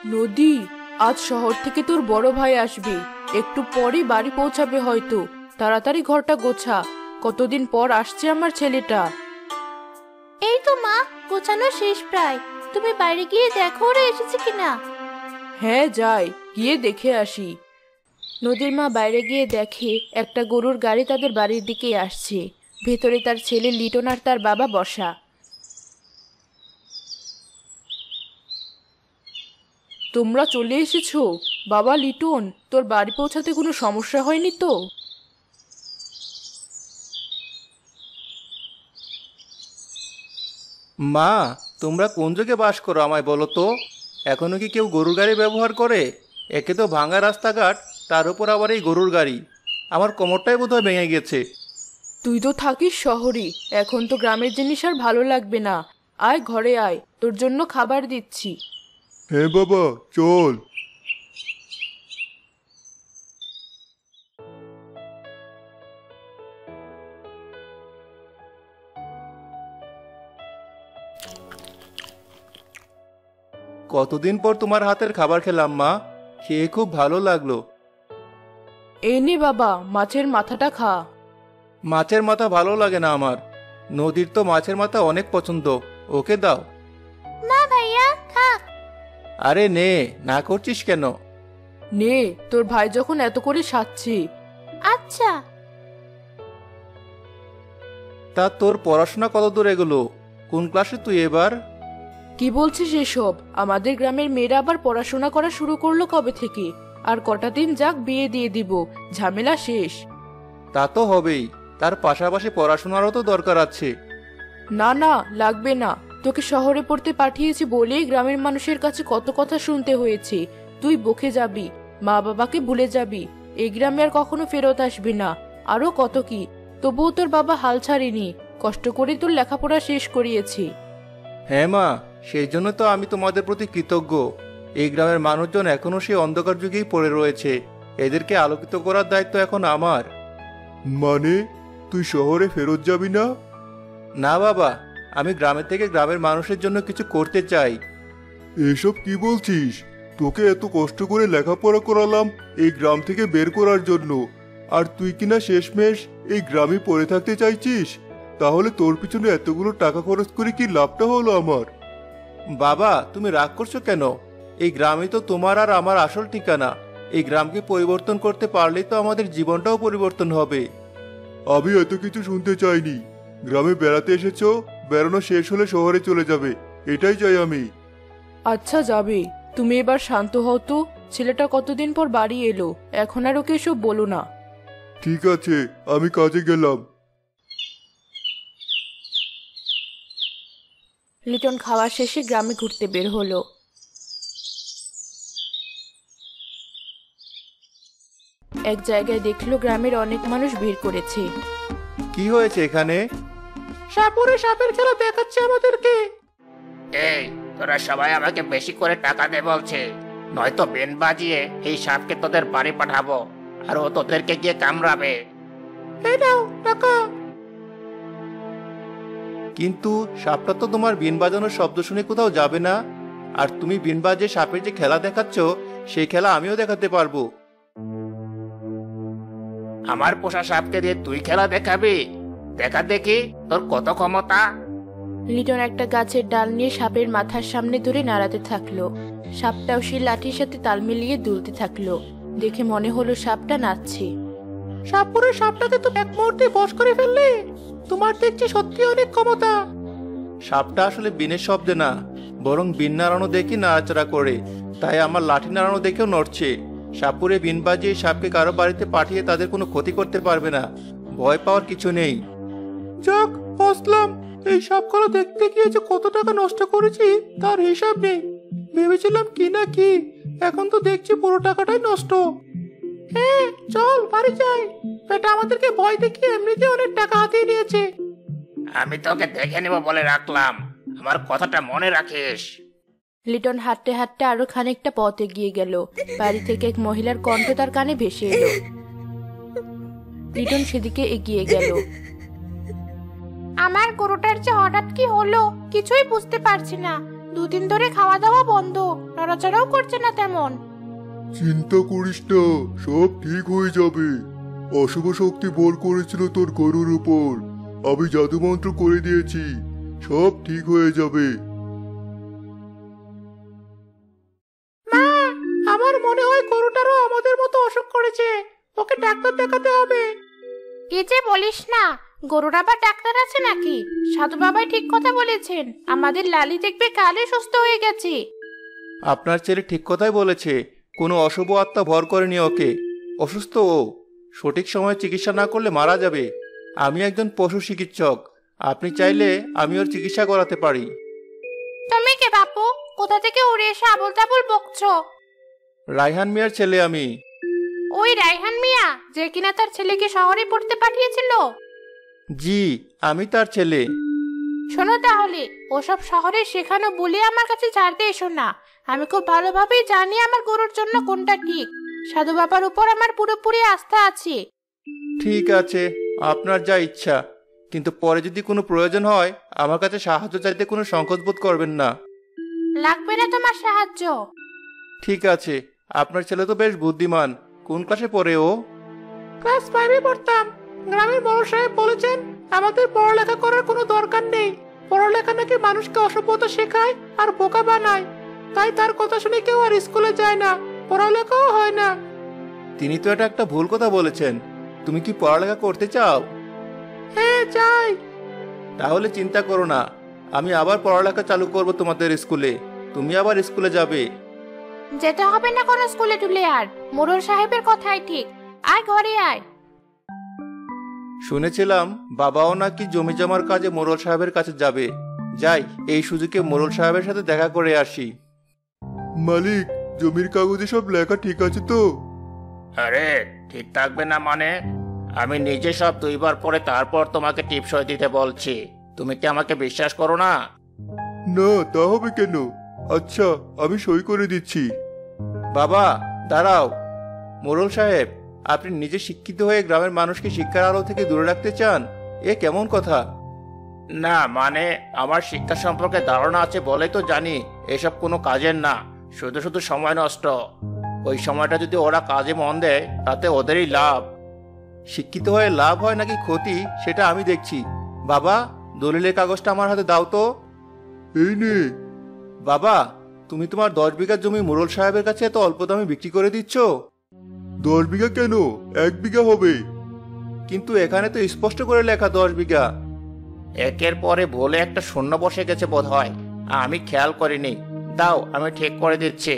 নদী, আজ শহর থেকে তোর বড় ভাই আসবে, একটু পরে বাড়ি পৌঁছাবে হয়তো। তাড়াতাড়ি ঘরটা গোছা, কতদিন পর আসছে আমার ছেলেটা। এই তো মা, গোছানো শেষ প্রায়। তুমি বাইরে গিয়ে দেখো ওরা এসেছে কিনা। হ্যাঁ যাই, গিয়ে দেখে আসি। নদীর মা বাইরে গিয়ে দেখে একটা গরুর গাড়ি তাদের বাড়ির দিকে আসছে। ভেতরে তার ছেলে লিটন আর তার বাবা বসা। তোমরা চলে এসেছো? বাবা লিটন, তোর বাড়ি পৌঁছাতে কোনো সমস্যা হয়নি তো? মা, তোমরা কোন যুগে বাস করো আমায় বলো তো? এখনো কি কেউ গরুর গাড়ি ব্যবহার করে? একে তো ভাঙা রাস্তাঘাট, তার উপর আবার এই গরুর গাড়ি। আমার কোমরটাই বোধহয় ভেঙে গেছে। তুই তো থাকিস শহরে, এখন তো গ্রামের জিনিস আর ভালো লাগবে না। আয় ঘরে আয়, তোর জন্য খাবার দিচ্ছি। হ্যাঁ বাবা, চল। কতদিন পর তোমার হাতের খাবার খেলাম মা, খেয়ে খুব ভালো লাগলো। এই নে বাবা, মাছের মাথাটা খা। মাছের মাথা ভালো লাগে না আমার। নদীর তো মাছের মাথা অনেক পছন্দ, ওকে দাও। না ভাইয়া, থাক। আরে নে, না করছিস কেন? নে, তোর ভাই যখন এত করে সাচ্ছে। আচ্ছা। তা তোর পড়াশোনা কত দূর এগুলো? কোন ক্লাসে তুই এবার? কি বলছিস এসব? আমাদের গ্রামের মেয়েরা আবার পড়াশোনা করা শুরু করলো কবে থেকে? আর কটা দিন যাক বিয়ে দিয়ে দিব, ঝামেলা শেষ। তা তো হবেই, তার পাশাপাশি পড়াশোনারও তো দরকার আছে। না না, লাগবে না। তোকে শহরে পড়তে পাঠিয়েছি বলেই গ্রামের মানুষের কাছে কত কথা শুনতে হয়েছে। তুই বকে যাবি, মা বাবাকে ভুলে যাবি, এই গ্রামে আর কখনো ফেরত আসবি না, আরো কত কি। তবুও তোর বাবা হাল ছাড়েনি, কষ্ট করে তোর লেখাপড়া শেষ করিয়েছি। হ্যাঁ মা, সেই জন্য তো আমি তোমাদের প্রতি কৃতজ্ঞ। এই গ্রামের মানুষজন এখনো সেই অন্ধকার যুগেই পড়ে রয়েছে, এদেরকে আলোকিত করার দায়িত্ব এখন আমার। মানে, তুই শহরে ফেরত যাবি না? না বাবা, আমি গ্রামের থেকে গ্রামের মানুষের জন্য কিছু করতে চাই। এসব কি বলছিস? তোকে এত কষ্ট করে লেখাপড়া করালাম এই গ্রাম থেকে বের করার জন্য, আর তুই কিনা শেষমেশ এই গ্রামে পড়ে থাকতে চাইছিস? তাহলে তোর পিছনে এতগুলো টাকা খরচ করে কি লাভটা হলো আমার? বাবা, তুমি রাগ করছো কেন? এই গ্রামই তো তোমার আর আমার আসল ঠিকানা। এই গ্রামকে পরিবর্তন করতে পারলেই তো আমাদের জীবনটাও পরিবর্তন হবে। আমি এত কিছু শুনতে চাইনি। গ্রামে বেড়াতে এসেছো, বেড়ানো শেষ হলে শহরে চলে যাবে, এটাই চাই আমি। আচ্ছা যাবে, তুমি এবার শান্ত হও তো। ছেলেটা কতদিন পর বাড়ি এলো, এখন আর ওকে এসব বলো না। ঠিক আছে, আমি কাজে গেলাম। লিটন খাওয়া শেষে গ্রামে ঘুরতে বের হলো। এক জায়গায় দেখলো গ্রামের অনেক মানুষ ভিড় করেছে। কি হয়েছে এখানে? সাপরে সাপের খেলা দেখাচ্ছে আমাদেরকে। এই, তোরা সবাই আমাকে বেশি করে টাকা দে বলছে, নয়তো বেন বাজিয়ে এই সাপকে তোদের বাড়ি পাঠাবো, আর ও তোদেরকে গিয়ে কামড়াবে। এই নাও টাকা। কিন্তু সাপটা তো তোমার বিন বাজানোর শব্দ শুনে কোথাও যাবে না। আর তুমি বিন বাজিয়ে সাপের যে খেলা দেখাচ্ছ, সেই খেলা আমিও দেখাতে পারবো। আমার পোষা সাপকে দিয়ে তুই খেলা দেখাবি? দেখা দেখি তোর কত ক্ষমতা। লিটন একটা গাছের ডাল নিয়ে সাপের মাথার সামনে ধরে নাড়াতে থাকলো। সাপটাও সেই লাঠির সাথে তাল মিলিয়ে দুলতে থাকলো। দেখে মনে হলো সাপটা নাচছে। সাপরে সাপটাকে তো এক মুহূর্তে বশ করে ফেললে। তোমার দেখছি সত্যি অনেক ক্ষমতা। সাপটা আসলে বিনের শব্দে না, বরং বিন নাড়ানো দেখে নাড়াচাড়া করে, তাই আমার লাঠি নাড়ানো দেখেও নড়ছে। সাপুরে বিন বাজিয়ে সাপকে কারো বাড়িতে পাঠিয়ে তাদের কোনো ক্ষতি করতে পারবে না, ভয় পাওয়ার কিছু নেই। যাক, বুঝলাম। এই সাপগুলো দেখতে গিয়ে যে কত টাকা নষ্ট করেছি তার হিসাব নেই। ভেবেছিলাম কি না কি, এখন তো দেখছি পুরো টাকাটাই নষ্ট। হ্যাঁ, চল বাড়ি যাই। বেটা আমাদেরকে ভয় দেখিয়ে এমনিতে অনেক টাকা হাতিয়ে নিয়েছে। আমি তোকে দেখে নেব বলে রাখলাম, আমার কথাটা মনে রাখিস। লিটন হাঁটতে হাঁটতে আরো খানিকটা পথ এগিয়ে গেল। বাড়ি থেকে এক মহিলার কণ্ঠ তার কানে ভেসে এলো। লিটন সেদিকে এগিয়ে গেল। আমার গরুটার যে হঠাৎ কি হলো কিছুই বুঝতে পারছি না। দুদিন ধরে খাওয়া দাওয়া বন্ধ, নড়াচড়াও করছে না তেমন। চিন্তা করিস না, সব ঠিক হয়ে যাবে। অশুভ শক্তি বল করেছিল তোর গরুর উপর, আমি জাদুমন্ত্র করে দিয়েছি, সব ঠিক হয়ে যাবে। আমার মনে হয় গরুটারও আমাদের মতো অসুখ করেছে, ওকে ডাক্তার দেখাতে হবে। কি যে বলিস না, গরুর আবার ডাক্তার আছে নাকি? সাধু বাবাই ঠিক কথা বলেছেন, আমাদের লালি দেখবে কালই সুস্থ হয়ে গেছে। আপনার ছেলে ঠিক কথাই বলেছে, কোনো অশুভ আত্মা ভর করেনি ওকে। অসুস্থ ও, সঠিক সময়ে চিকিৎসা না করলে মারা যাবে। আমি একজন পশু চিকিৎসক, আপনি চাইলে আমি ওর চিকিৎসা করাতে পারি। তুমি কে বাপু? কোথা থেকে উড়ে এসে আবল তাবল বকছো? রায়হান মিয়ার ছেলে আমি। ওই রায়হান মিয়া যে কিনা তার ছেলেকে শহরে পড়তে পাঠিয়েছিল? জি, আমি তার ছেলে। শোনো তাহলে, ওসব শহরে শেখানো বলে আমার কাছে ছাড়তে এসো না। আমি খুব ভালোভাবেই জানি আমার গরুর জন্য কোনটা ঠিক। সাধু বাবার উপর আমার পুরোপুরি আস্থা আছে। ঠিক আছে, আপনার যা ইচ্ছা, কিন্তু পরে যদি কোনো প্রয়োজন হয় আমার কাছে সাহায্য চাইতে কোনো সংকোচ বোধ করবেন না। লাগবে না তোমার সাহায্য। ঠিক আছে, আপনার ছেলে তো বেশ বুদ্ধিমান। কোন ক্লাসে পড়ে ও? ক্লাস 5-এ পড়তাম। গ্রামের বড় সাহেব বলেছেন আমাদের পড়ালেখা করার কোনো দরকার নেই, পড়ালেখা নাকি মানুষকে অসভ্যতা শেখায় আর বোকা বানায়। তাই তার কথা শুনে কেউ আর স্কুলে যায় না, পড়ালেখাও হয় না। তিনি তো এটা একটা ভুল কথা বলেছেন। তুমি কি পড়ালেখা করতে চাও? হ্যাঁ, যাই। তাহলে চিন্তা করো না, আমি আবার পড়ালেখা চালু করব তোমাদের স্কুলে। তুমি আবার স্কুলে যাবে। যেতে হবে না কোনো স্কুলে টুলে আর, মোড়ল সাহেবের কথাই ঠিক। আয় ঘরে আয়। শুনেছিলাম বাবাও নাকি জমি জমার কাজে মোড়ল সাহেবের কাছে যাবে। যাই, এই সুযোগে মোড়ল সাহেবের সাথে দেখা করে আসি। মালিক, জমির কাগজে সব লেখা ঠিক আছে তো? আরে ঠিক থাকবে না মানে? আমি নিজে সব 2 বার পরে তারপর তোমাকে টিপসই দিতে বলছি। তুমি কি আমাকে বিশ্বাস করো না? না, তা হবে কেন? আচ্ছা, আমি সই করে দিচ্ছি। বাবা দাঁড়াও। মোড়ল সাহেব, আপনি নিজে শিক্ষিত হয়ে গ্রামের মানুষকে শিক্ষার আলো থেকে দূরে রাখতে চান? এ কেমন কথা? না মানে, আমার শিক্ষা সম্পর্কে ধারণা আছে বলেই তো জানি এসব কোনো কাজের না, শুধু শুধু সময় নষ্ট। ওই সময়টা যদি ওরা কাজে মন দেয় তাতে ওদেরই লাভ। শিক্ষিত হয়ে লাভ হয় নাকি ক্ষতি সেটা আমি দেখছি। বাবা, দলিলের কাগজটা আমার হাতে দাও তো। এই নে। বাবা, তুমি তোমার 10 বিঘা জমি মোড়ল সাহেবের কাছে এত অল্প দামে বিক্রি করে দিচ্ছ। 10 বিঘা কেন, 1 বিঘা হবে। কিন্তু এখানে তো স্পষ্ট করে লেখা 10 বিঘা। একের পরে বলে একটা শূন্য বসে গেছে বোধ হয়, আমি খেয়াল করিনি। দাও, আমি ঠিক করে দিচ্ছি।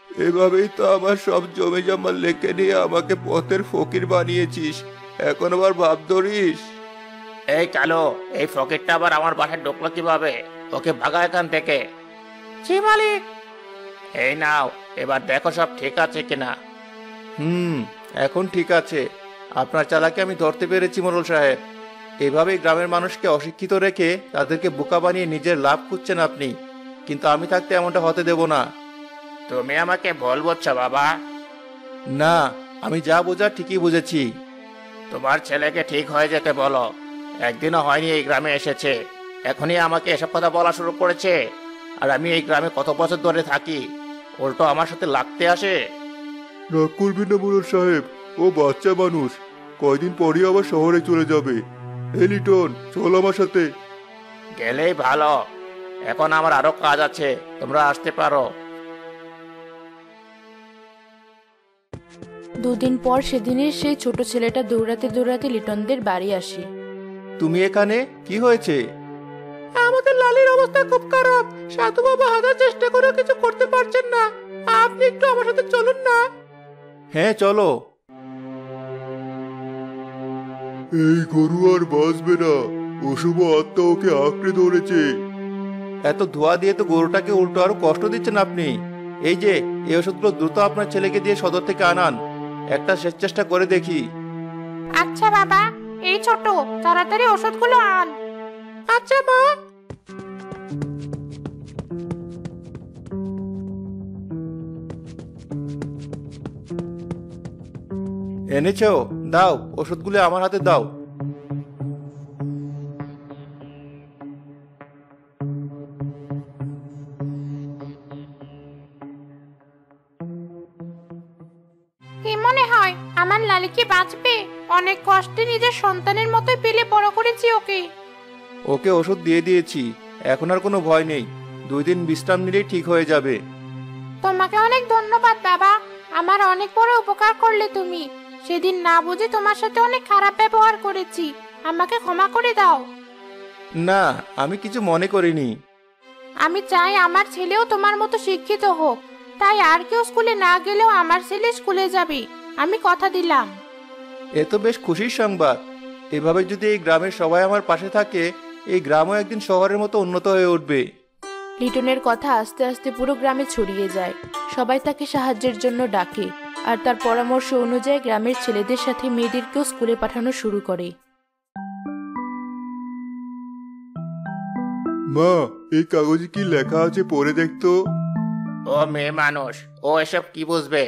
এভাবেই তো আমার সব জমি জমা লেখে নিয়ে আমাকে পথের ফকির বানিয়েছিস, এখন আবার ভাব ধরিস। এই কালো, এই ফকিরটা আবার আমার বাসায় ঢুকলো কিভাবে? ওকে ভাগা এখান থেকে। জি মালিক। এই নাও, এবার দেখো সব ঠিক আছে কিনা। এখন ঠিক আছে। আপনার চালাকি আমি ধরতে পেরেছি মোড়ল সাহেব। এভাবেই গ্রামের মানুষকে অশিক্ষিত রেখে তাদেরকে বোকা বানিয়ে নিজের লাভ খুঁজছেন আপনি, কিন্তু আমি থাকতে এমনটা হতে দেব না। তুমি আমাকে ভুল বুঝছো বাবা। না, আমি যা বোঝার ঠিকই বুঝেছি। তোমার ছেলেকে ঠিক হয়ে যেতে বলো। একদিনও হয়নি এই গ্রামে এসেছে, এখনই আমাকে এসব কথা বলা শুরু করেছে। আর আমি এই গ্রামে কত বছর ধরে থাকি, উল্টো আমার সাথে লাগতে আসে। রাগ করবেন না মোড়ল সাহেব, ও বাচ্চা মানুষ, কয়দিন পরই আবার শহরে চলে যাবে। এই লিটন, চল আমার সাথে। গেলেই ভালো, এখন আমার আরো কাজ আছে, তোমরা আসতে পারো। 2 দিন পর সেদিনের সেই ছোট ছেলেটা দৌড়াতে দৌড়াতে লিটনদের বাড়ি আসে। তুমি এখানে? কি হয়েছে? আমাদের লালির অবস্থা খুব খারাপ, সাধু বাবা হাজার চেষ্টা করেও কিছু করতে পারছেন না। আপনি একটু আমার সাথে চলুন না। হ্যাঁ চলো। এই গরু আর বাঁচবে না, অশুভ আত্মা ওকে আঁকড়ে ধরেছে। এত ধোয়া দিয়ে তো গরুটাকে উল্টো আরো কষ্ট দিচ্ছেন আপনি। এই যে, এই ওষুধগুলো দ্রুত আপনার ছেলেকে দিয়ে সদর থেকে আনান, একটা শেষ চেষ্টা করে দেখি। আচ্ছা বাবা, এই ছোট, তাড়াতাড়ি ওষুধগুলো আন। আচ্ছা মা। এনেছো? দাও, ওষুধগুলো আমার হাতে দাও। মনে হয় আমার লালি কি বাঁচবে? অনেক কষ্টে নিজের সন্তানের মতোই পেলে বড় করেছি ওকে। ওকে ওষুধ দিয়ে দিয়েছি, এখন আর কোনো ভয় নেই। 2 দিন বিশ্রাম নিলেই ঠিক হয়ে যাবে। তোমাকে অনেক ধন্যবাদ বাবা, আমার অনেক বড় উপকার করলে তুমি। সেদিন না বুঝে তোমার সাথে অনেক খারাপ ব্যবহার করেছি, আমাকে ক্ষমা করে দাও। না, আমি কিছু মনে করিনি। আমি চাই আমার ছেলেও তোমার মতো শিক্ষিত হোক, তাই আর কেউ স্কুলে না গেলেও আমার ছেলে স্কুলে যাবে, আমি কথা দিলাম। এ তো বেশ খুশির সংবাদ। এভাবে যদি এই গ্রামের সবাই আমার পাশে থাকে, এই গ্রামও একদিন শহরের মতো উন্নত হয়ে উঠবে। লিটনের কথা আস্তে আস্তে পুরো গ্রামে ছড়িয়ে যায়। সবাই তাকে সাহায্যের জন্য ডাকে, আর তার পরামর্শ অনুযায়ী গ্রামের ছেলেদের সাথে মেয়েদেরকেও স্কুলে পাঠানো শুরু করে। মা, এই কাগজে কি লেখা আছে পড়ে দেখতো। ও মেয়ে মানুষ, ও এসব কি বুঝবে?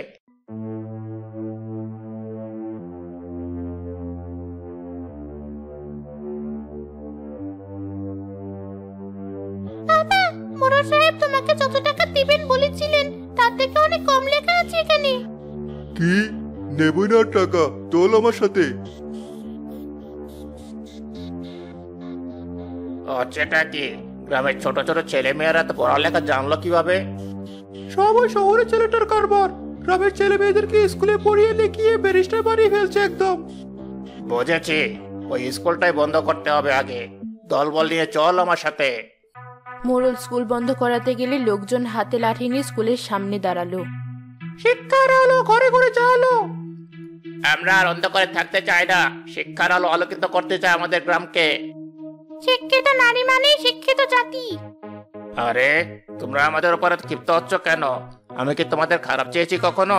বাবা, মোড়ল সাহেব তোমাকে যত টাকা দিবেন বলেছিলেন তার থেকে অনেক কম লেখা আছে এখানে। কি? নেবই না আর টাকা, চল আমার সাথে। হচ্ছেটা কি? গ্রামের ছোট ছোট ছেলে মেয়েরা তো পড়ালেখা জানলো কিভাবে? সব ওই শহরের ছেলেটার কারবার। গ্রামের ছেলে মেয়েদেরকে স্কুলে পড়িয়ে লিখিয়ে ব্যারিস্টার বানিয়ে ফেলছে একদম। বুঝেছি, ওই স্কুলটাই বন্ধ করতে হবে আগে। দলবল নিয়ে চল আমার সাথে। মোড়ল স্কুল বন্ধ করাতে গেলে লোকজন হাতে লাঠি নিয়ে স্কুলের সামনে দাঁড়ালো। শিক্ষার আলো ঘরে ঘরে জ্বালো। আমরা আর অন্ধকারে থাকতে চাই না, শিক্ষার আলো আলোকিত করতে চাই আমাদের গ্রামকে। শিক্ষিত নারী মানেই শিক্ষিত জাতি। আরে, তোমরা আমাদের উপরে ক্ষিপ্ত হচ্ছ কেন? আমি কি তোমাদের খারাপ চেয়েছি কখনো?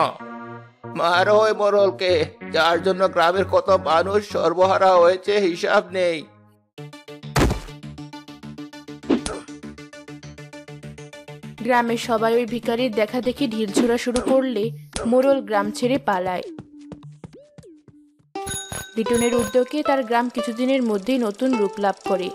মারো ওই মোড়লকে, যার জন্য গ্রামের কত মানুষ সর্বহারা হয়েছে হিসাব নেই। গ্রামের সবাই ওই ভিখারির দেখা দেখি ঢিল ছোড়া শুরু করলে মোড়ল গ্রাম ছেড়ে পালায়। লিটনের উদ্যোগে তার গ্রাম কিছুদিনের মধ্যেই নতুন রূপ লাভ করে।